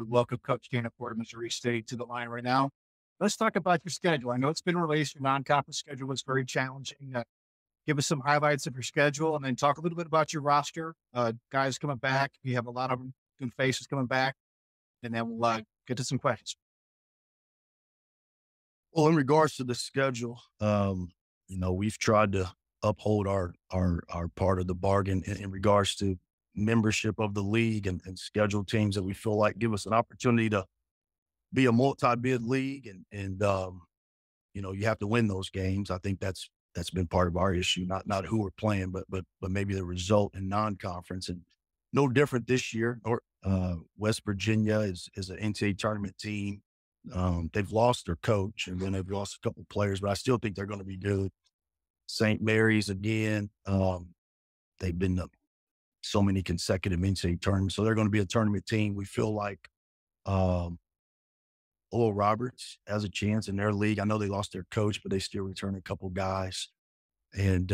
We welcome Coach Dana Ford of Missouri State to the line right now. Let's talk about your schedule. I know it's been released. Your non-conference schedule was very challenging. Give us some highlights of your schedule and then talk a little bit about your roster. Guys coming back. You have a lot of good faces coming back. And then we'll get to some questions. Well, in regards to the schedule, we've tried to uphold our part of the bargain in regards to membership of the league and schedule teams that we feel like give us an opportunity to be a multi-bid league and you have to win those games. I think that's been part of our issue, not who we're playing, but maybe the result in non-conference. And no different this year. Or West Virginia is an NCAA tournament team. They've lost their coach and then they've lost a couple of players, but I still think they're going to be good. St. Mary's again. They've been so many consecutive NCAA tournaments, so they're going to be a tournament team. We feel like Oral Roberts has a chance in their league. I know they lost their coach, but they still return a couple guys and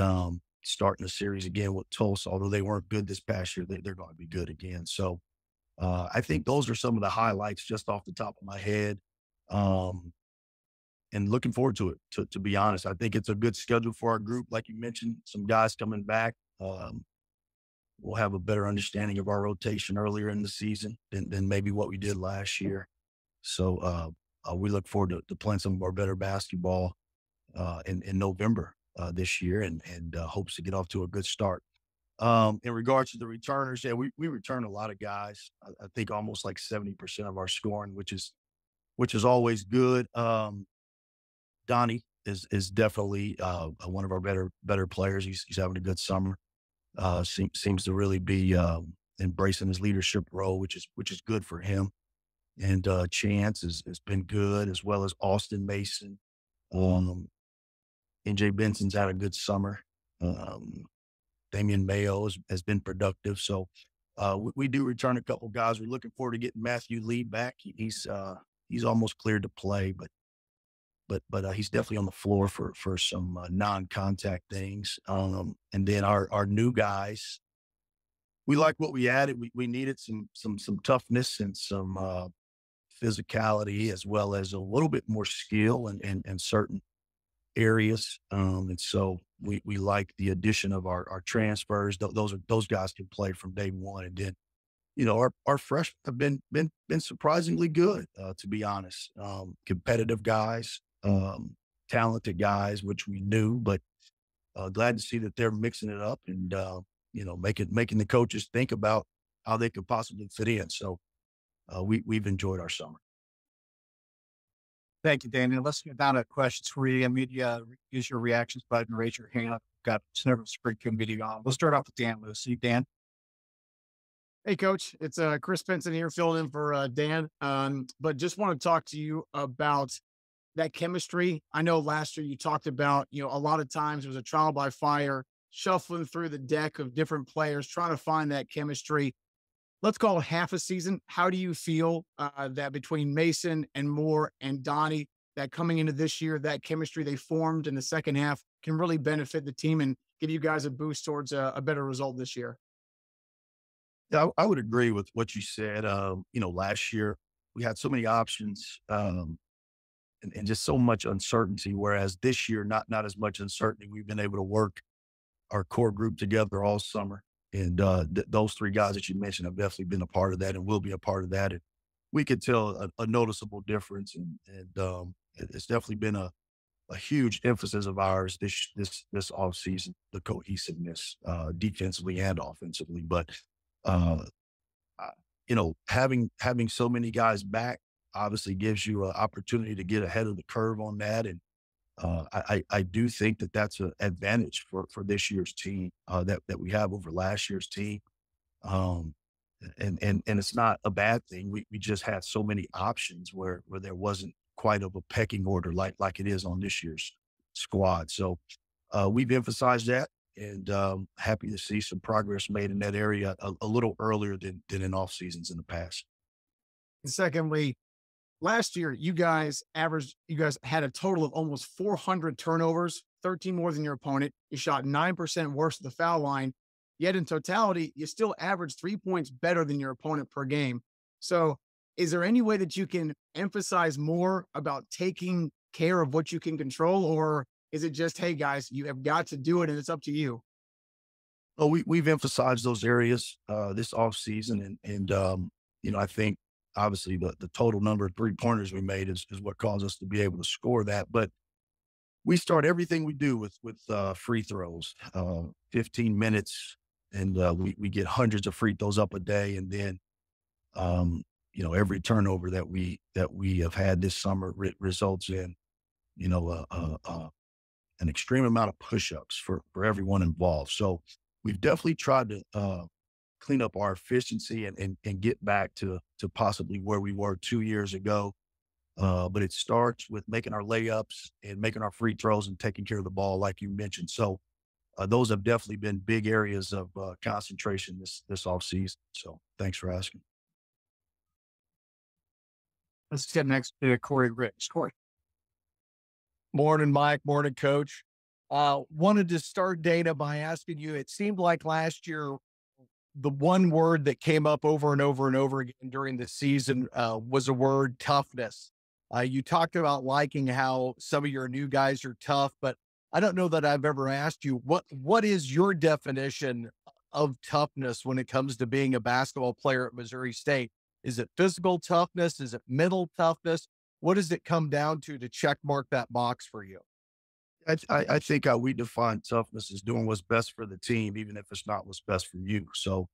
starting a series again with Tulsa. Although they weren't good this past year, they're going to be good again. So I think those are some of the highlights just off the top of my head. And looking forward to it, to be honest. I think it's a good schedule for our group. Like you mentioned, some guys coming back. We'll have a better understanding of our rotation earlier in the season than maybe what we did last year. So we look forward to playing some of our better basketball in November this year and hopes to get off to a good start. In regards to the returners, yeah, we return a lot of guys. I think almost like 70% of our scoring, which is always good. Donnie is definitely one of our better players. He's having a good summer. Seems to really be embracing his leadership role, which is good for him. And Chance has been good, as well as Austin Mason. NJ Benson's had a good summer. Damian Mayo has been productive. So we do return a couple guys. We're looking forward to getting Matthew Lee back. He's almost cleared to play, but he's definitely on the floor for some non-contact things. And then our new guys, we like what we added. We needed some toughness and some physicality, as well as a little bit more skill in certain areas. And so we like the addition of our transfers. Those guys can play from day one. And then, our freshmen have been surprisingly good, to be honest. Competitive guys, talented guys, which we knew, but glad to see that they're mixing it up and making the coaches think about how they could possibly fit in. So we've enjoyed our summer. Thank you, Daniel. Let's get down to questions for you. Media, use your reactions button, raise your hand. I've got several Springfield media on. We'll start off with Dan Lewis. See, Dan. Hey, Coach. It's Chris Benson here filling in for Dan. But just want to talk to you about that chemistry. I know last year you talked about, a lot of times it was a trial by fire, shuffling through the deck of different players, trying to find that chemistry. Let's call it half a season. How do you feel that between Mason and Moore and Donnie, that coming into this year, that chemistry they formed in the second half can really benefit the team and give you guys a boost towards a better result this year? Yeah, I would agree with what you said. Last year we had so many options and just so much uncertainty, whereas this year, not as much uncertainty. We've been able to work our core group together all summer. And those three guys that you mentioned have definitely been a part of that and will be a part of that. And we could tell a noticeable difference. And it's definitely been a huge emphasis of ours this off season, the cohesiveness, defensively and offensively. But having so many guys back obviously gives you an opportunity to get ahead of the curve on that. And I do think that that's an advantage for this year's team that we have over last year's team. And it's not a bad thing. We just had so many options where there wasn't quite of a pecking order like it is on this year's squad. So we've emphasized that and happy to see some progress made in that area a little earlier than in off seasons in the past. And secondly, last year, you guys had a total of almost 400 turnovers, 13 more than your opponent. You shot 9% worse at the foul line. Yet in totality, you still averaged 3 points better than your opponent per game. So Is there any way that you can emphasize more about taking care of what you can control? Or is it just, hey guys, you have got to do it and it's up to you? Oh, we've emphasized those areas this off season, I think obviously the total number of 3-pointers we made is what caused us to be able to score that. But we start everything we do with free throws, 15 minutes, and we get hundreds of free throws up a day, and then every turnover that we have had this summer results in you know uh, uh, uh, an extreme amount of push-ups for everyone involved. So we've definitely tried to clean up our efficiency and get back to possibly where we were 2 years ago. But it starts with making our layups and making our free throws and taking care of the ball, like you mentioned. So those have definitely been big areas of concentration this off season. So thanks for asking. Let's get next to Corey Ricks. Corey. Morning, Mike. Morning, Coach. Wanted to start, Dana, by asking you, it seemed like last year, the one word that came up over and over and over again during the season was a word: toughness. You talked about liking how some of your new guys are tough, but I don't know that I've ever asked you, what is your definition of toughness when it comes to being a basketball player at Missouri State? Is it physical toughness? Is it mental toughness? What does it come down to check mark that box for you? I think how we define toughness is doing what's best for the team, even if it's not what's best for you. So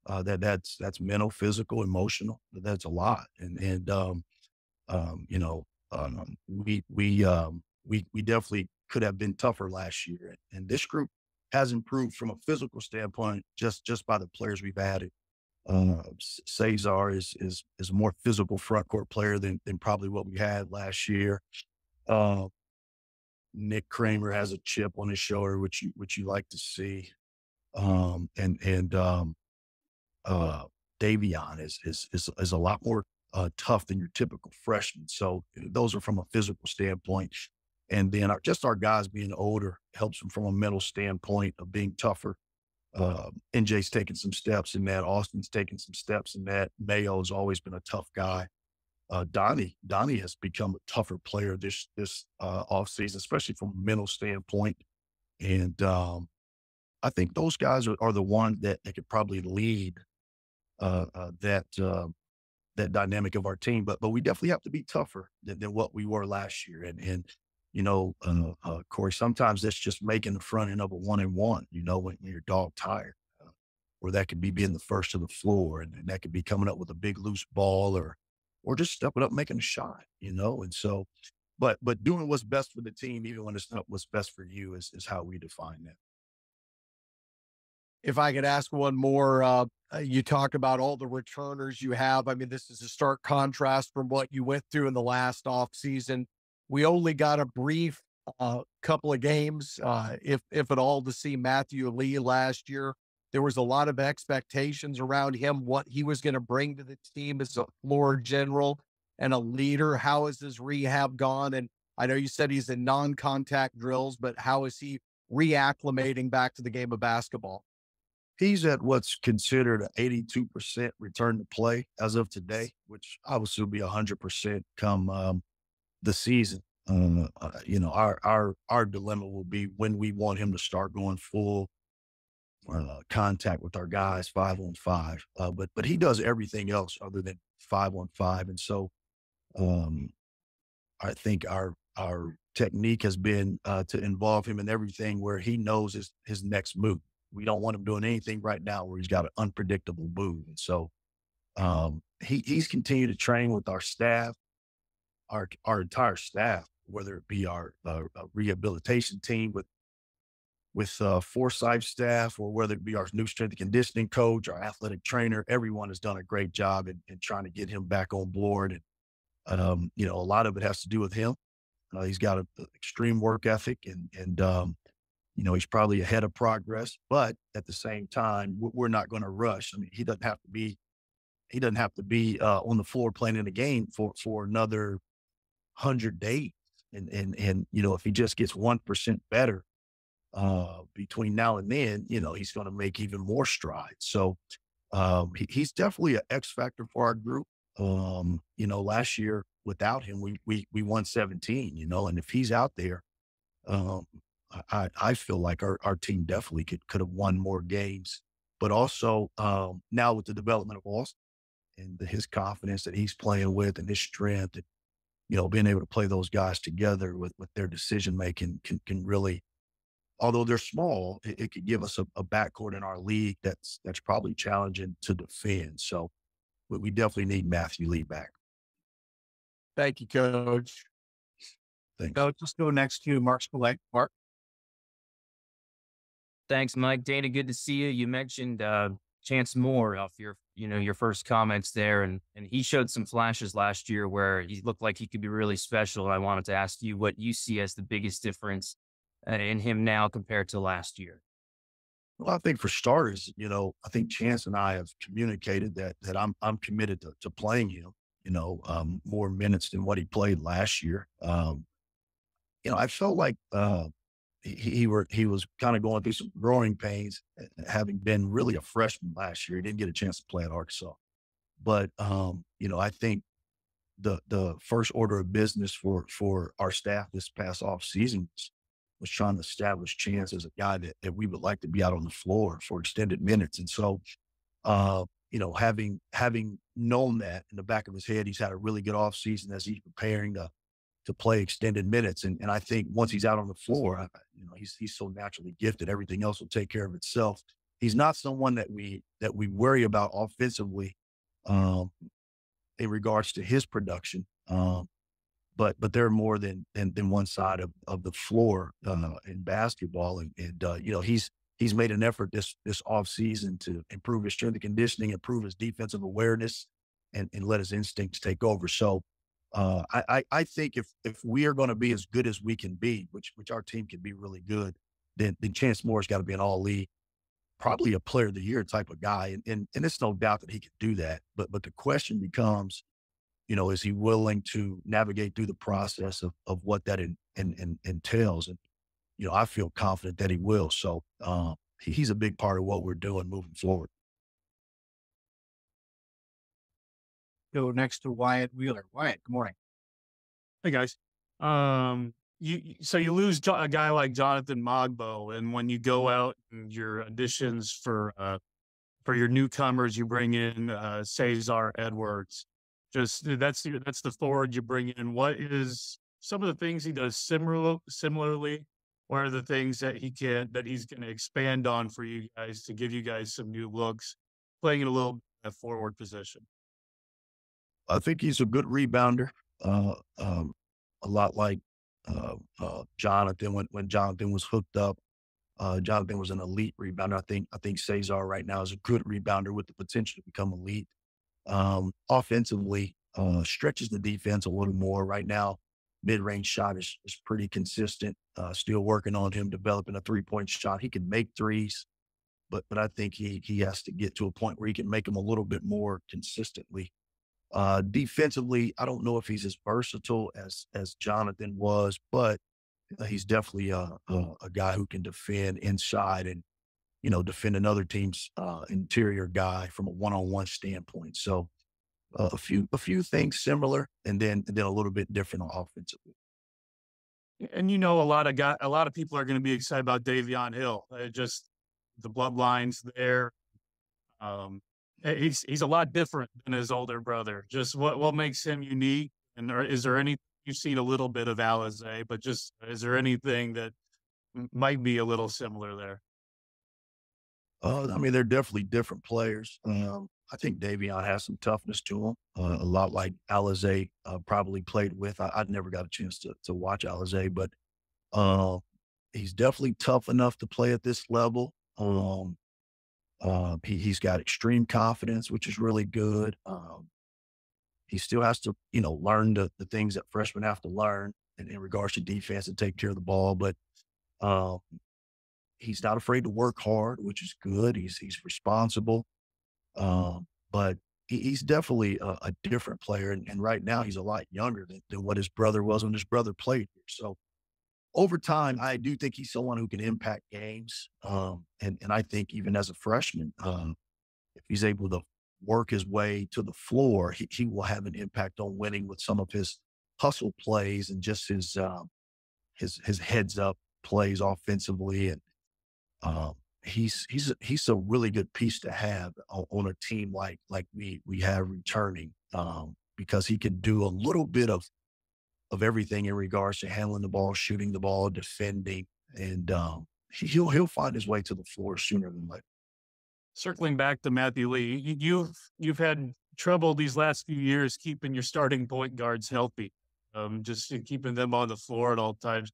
that's mental, physical, emotional. That's a lot, you know, we definitely could have been tougher last year, and this group has improved from a physical standpoint just by the players we've added. Cesar is a more physical front court player than probably what we had last year. Uh, Nick Kramer has a chip on his shoulder, which you like to see. And Davion is a lot more tough than your typical freshman. So those are from a physical standpoint. And then our guys being older helps them from a mental standpoint of being tougher. NJ's taking some steps in that. Austin's taking some steps in that. Mayo's always been a tough guy. Donnie has become a tougher player this off season, especially from a mental standpoint. And I think those guys are the ones that could probably lead that dynamic of our team. But we definitely have to be tougher than what we were last year. Corey, sometimes that's just making the front end of a 1-and-1. When you're dog tired, or that could be being the first to the floor, and that could be coming up with a big loose ball, or just stepping up, making a shot. And so, but doing what's best for the team, even when it's not what's best for you, is how we define that. If I could ask one more, you talk about all the returners you have. I mean, this is a stark contrast from what you went through in the last off season. We only got a brief couple of games, if at all, to see Matthew Lee last year. There was a lot of expectations around him, what he was going to bring to the team as a floor general and a leader. How has his rehab gone? And I know you said he's in non-contact drills, but how is he reacclimating back to the game of basketball? He's at what's considered an 82% return to play as of today, which obviously will be 100% come the season. Our dilemma will be when we want him to start going full contact with our guys 5-on-5. But he does everything else other than 5-on-5, and so I think our technique has been to involve him in everything where he knows his next move. We don't want him doing anything right now where he's got an unpredictable move, and so he's continued to train with our staff, our entire staff, whether it be our rehabilitation team with Forsyth staff, or whether it be our new strength and conditioning coach, our athletic trainer. Everyone has done a great job in trying to get him back on board. And, a lot of it has to do with him. He's got an extreme work ethic, and he's probably ahead of progress, but at the same time, we're not going to rush. I mean, he doesn't have to be on the floor playing in a game for another 100 days. And if he just gets 1% better between now and then, he's going to make even more strides. So he's definitely an X factor for our group. Last year without him, we won 17, and if he's out there, um, I feel like our team definitely could have won more games. But also, now with the development of Austin and his confidence that he's playing with and his strength, and, being able to play those guys together with their decision making can really, although they're small, it could give us a backcourt in our league that's probably challenging to defend. So we definitely need Matthew Lee back. Thank you, Coach. Thanks. So let's go next to Mark Spillane. Mark. Thanks, Mike. Dana, good to see you. You mentioned Chance Moore off your first comments there, and he showed some flashes last year where he looked like he could be really special. I wanted to ask you what you see as the biggest difference in him now compared to last year. Well, I think for starters, I think Chance and I have communicated that I'm committed to playing him, more minutes than what he played last year. I felt like he was kind of going through some growing pains, having been really a freshman last year. He didn't get a chance to play at Arkansas, but I think the first order of business for our staff this past off season was trying to establish Chance as a guy that we would like to be out on the floor for extended minutes. And so, having known that in the back of his head, he's had a really good off season as he's preparing to play extended minutes. And I think once he's out on the floor, he's so naturally gifted. Everything else will take care of itself. He's not someone that we worry about offensively, in regards to his production. But they're more than one side of the floor in basketball. And he's made an effort this off season to improve his strength and conditioning, improve his defensive awareness, and let his instincts take over. So I think if we are going to be as good as we can be, which our team can be really good, then Chance Moore's got to be an all league, probably a player of the year type of guy. And it's no doubt that he can do that. But the question becomes, is he willing to navigate through the process of what that entails? And, I feel confident that he will. So he's a big part of what we're doing moving forward. Go next to Wyatt Wheeler. Wyatt, good morning. Hey guys. You lose a guy like Jonathan Mogbo, and when you go out and your additions for your newcomers, you bring in Cesar Edwards. Just that's the forward you bring in. What is some of the things he does similarly? What are the things that he's going to expand on for you guys to give you guys some new looks, playing in a little forward position? I think he's a good rebounder, a lot like Jonathan. When Jonathan was hooked up, Jonathan was an elite rebounder. I think Cesar right now is a good rebounder with the potential to become elite. Offensively, stretches the defense a little more. Right now, mid-range shot is pretty consistent. Still working on him developing a 3-point shot. He can make threes, but I think he has to get to a point where he can make them a little bit more consistently. Defensively, I don't know if he's as versatile as Jonathan was, but he's definitely a guy who can defend inside and, defend another team's interior guy from a one-on-one standpoint. So a few things similar, and then a little bit different offensively. And a lot of people are going to be excited about Davion Hill. Just the bloodlines there. He's a lot different than his older brother. Just what makes him unique? And is there any, you've seen a little bit of Alizé, but just is there anything that might be a little similar there? They're definitely different players. I think Davion has some toughness to him, a lot like Alizé probably played with. I never got a chance to watch Alizé, but he's definitely tough enough to play at this level. He's got extreme confidence, which is really good. He still has to, learn the things that freshmen have to learn in regards to defense and take care of the ball. But he's not afraid to work hard, which is good. He's responsible. But he's definitely a different player. And right now he's a lot younger than what his brother was when his brother played here. So over time, I do think he's someone who can impact games. And I think even as a freshman, if he's able to work his way to the floor, he will have an impact on winning with some of his hustle plays and just his heads up plays offensively. And he's a really good piece to have on a team like we have returning, because he can do a little bit of everything in regards to handling the ball, shooting the ball, defending, and he'll find his way to the floor sooner than later. Circling back to Matthew Lee, you've had trouble these last few years keeping your starting point guards healthy, just keeping them on the floor at all times.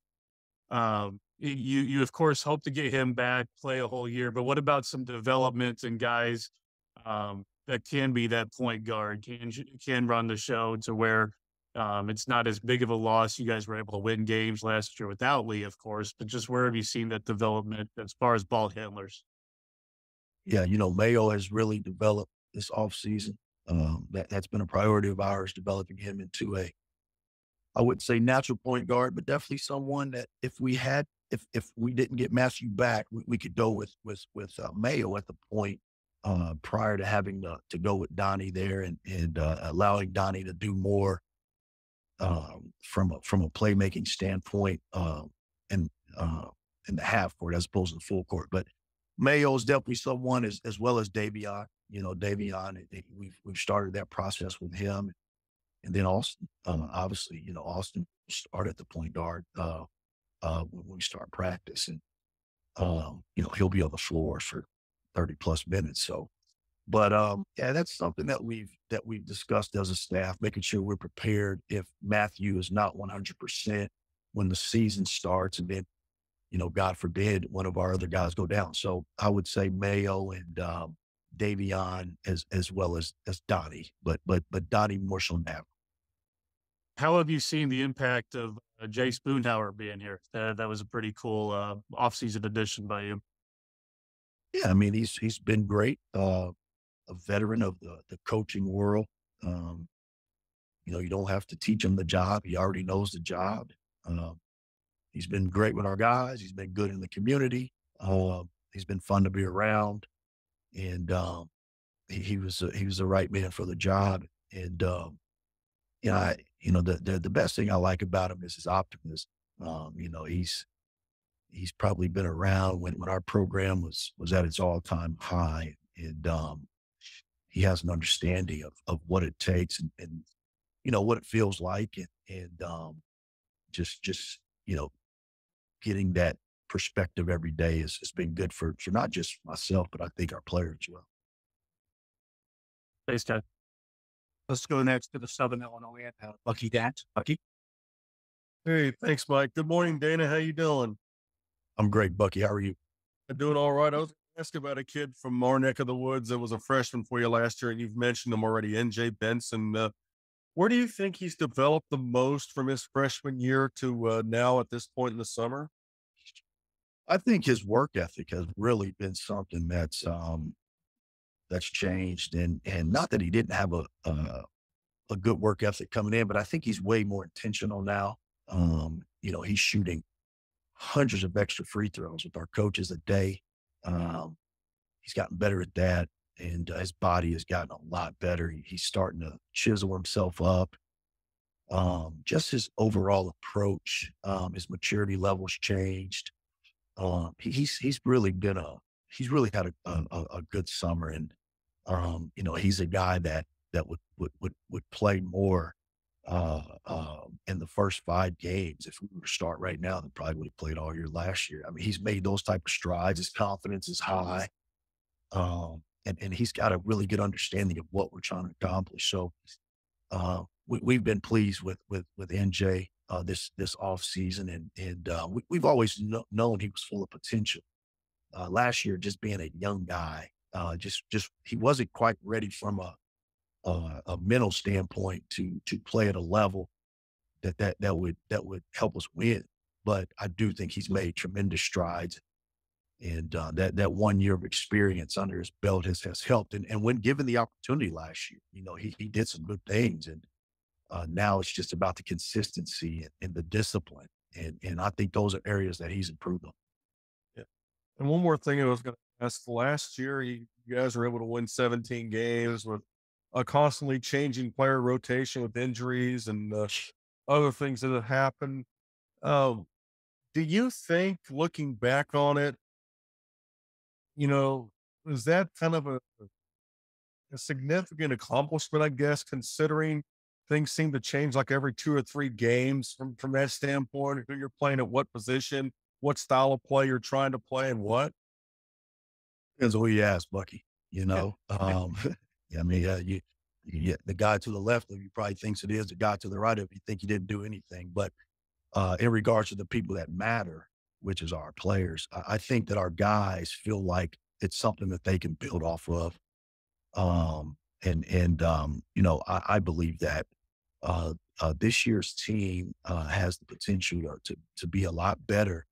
You of course hope to get him back, play a whole year, but what about some development and guys that can be that point guard, can run the show to where it's not as big of a loss? You guys were able to win games last year without Lee, of course, but just where have you seen that development as far as ball handlers? Yeah, Mayo has really developed this offseason. That's been a priority of ours, developing him into I wouldn't say natural point guard, but definitely someone that if we didn't get Matthew back, we could go with Mayo at the point prior to having to go with Donnie there and allowing Donnie to do more from a playmaking standpoint in the half court as opposed to the full court. But Mayo is definitely someone as well as Davion. Davion, we've started that process with him. And then Austin, obviously, Austin started at the point guard when we start practice. And, he'll be on the floor for 30 plus minutes. So, but yeah, that's something that we've discussed as a staff, making sure we're prepared if Matthew is not 100% when the season starts, and then, God forbid, one of our other guys go down. So I would say Mayo and Davion as well as Donnie, but Donnie more so now. How have you seen the impact of Jay Spoonhauer being here? That was a pretty cool offseason addition by you. Yeah, I mean, he's been great. A veteran of the coaching world. You don't have to teach him the job. He already knows the job. He's been great with our guys. He's been good in the community. He's been fun to be around, and he was the right man for the job. And the best thing I like about him is his optimism. He's probably been around when our program was at its all-time high, and he has an understanding of what it takes and what it feels like, and just getting that perspective every day has been good for not just myself, but I think our players as well. Thanks, Ted. Let's go next to the Southern Illinois and Bucky Dant. Bucky. Hey, thanks, Mike. Good morning, Dana. How you doing? I'm great, Bucky. How are you? I'm doing all right. I was asked about a kid from our neck of the woods that was a freshman for you last year, and you've mentioned him already, NJ Benson. Where do you think he's developed the most from his freshman year to now at this point in the summer? I think his work ethic has really been something that's changed, and not that he didn't have a good work ethic coming in, but I think he's way more intentional now. He's shooting hundreds of extra free throws with our coaches a day. He's gotten better at that, and his body has gotten a lot better. He's starting to chisel himself up. Just his overall approach, his maturity levels changed. He's really had a good summer, and he's a guy that would play more in the first 5 games. If we were to start right now, they probably would have played all year last year. I mean, he's made those type of strides. His confidence is high. And he's got a really good understanding of what we're trying to accomplish. So we've been pleased with NJ this off season, and we've always known he was full of potential. Last year, just being a young guy, just he wasn't quite ready from a mental standpoint to play at a level that would help us win. But I do think he's made tremendous strides, and that 1 year of experience under his belt has helped. And when given the opportunity last year, he did some good things, and now it's just about the consistency and the discipline, and I think those are areas that he's improved on. Yeah. And one more thing I was going to ask: last year, you You guys are able to win 17 games with a constantly changing player rotation with injuries and other things that have happened. Um, do you think, looking back on it, you know, is that kind of a significant accomplishment, I guess, considering things seem to change like every 2 or 3 games from that standpoint, who you're playing at what position, what style of play you're trying to play and what? Depends on who you ask, Bucky. You know, yeah, I mean, the guy to the left of you probably thinks it is. The guy to the right of you think he didn't do anything. But in regards to the people that matter, which is our players, I think that our guys feel like it's something that they can build off of. You know, I believe that this year's team has the potential to be a lot better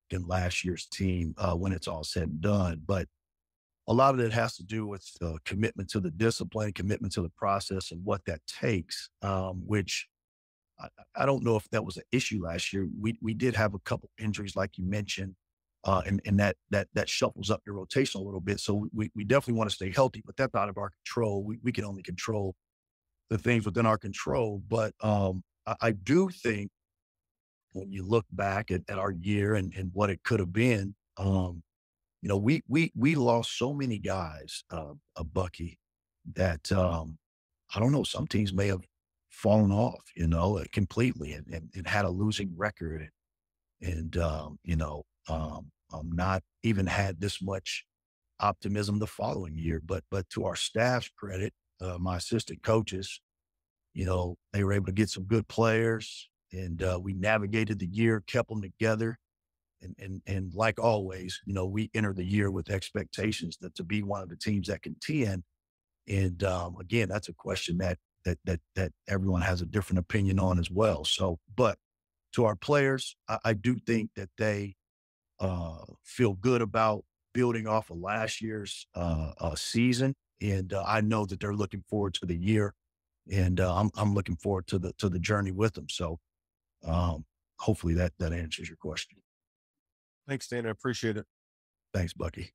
than last year's team when it's all said and done. But a lot of it has to do with commitment to the discipline, commitment to the process, and what that takes. Which I don't know if that was an issue last year. We did have a couple injuries, like you mentioned, and that shuffles up your rotation a little bit. So we definitely want to stay healthy, but that's out of our control. We can only control the things within our control. But I do think when you look back at our year and what it could have been, you know, we lost so many guys, a Bucky, that I don't know. Some teams may have fallen off, you know, completely and had a losing record and you know, not even had this much optimism the following year. But to our staff's credit, my assistant coaches, you know, they were able to get some good players, and we navigated the year, kept them together. And like always, you know, we enter the year with expectations that to be one of the teams that contend. And again, that's a question that everyone has a different opinion on as well. So, but to our players, I do think that they feel good about building off of last year's season, and I know that they're looking forward to the year, and I'm looking forward to the journey with them. So, hopefully that answers your question. Thanks, Dan. I appreciate it. Thanks, Bucky.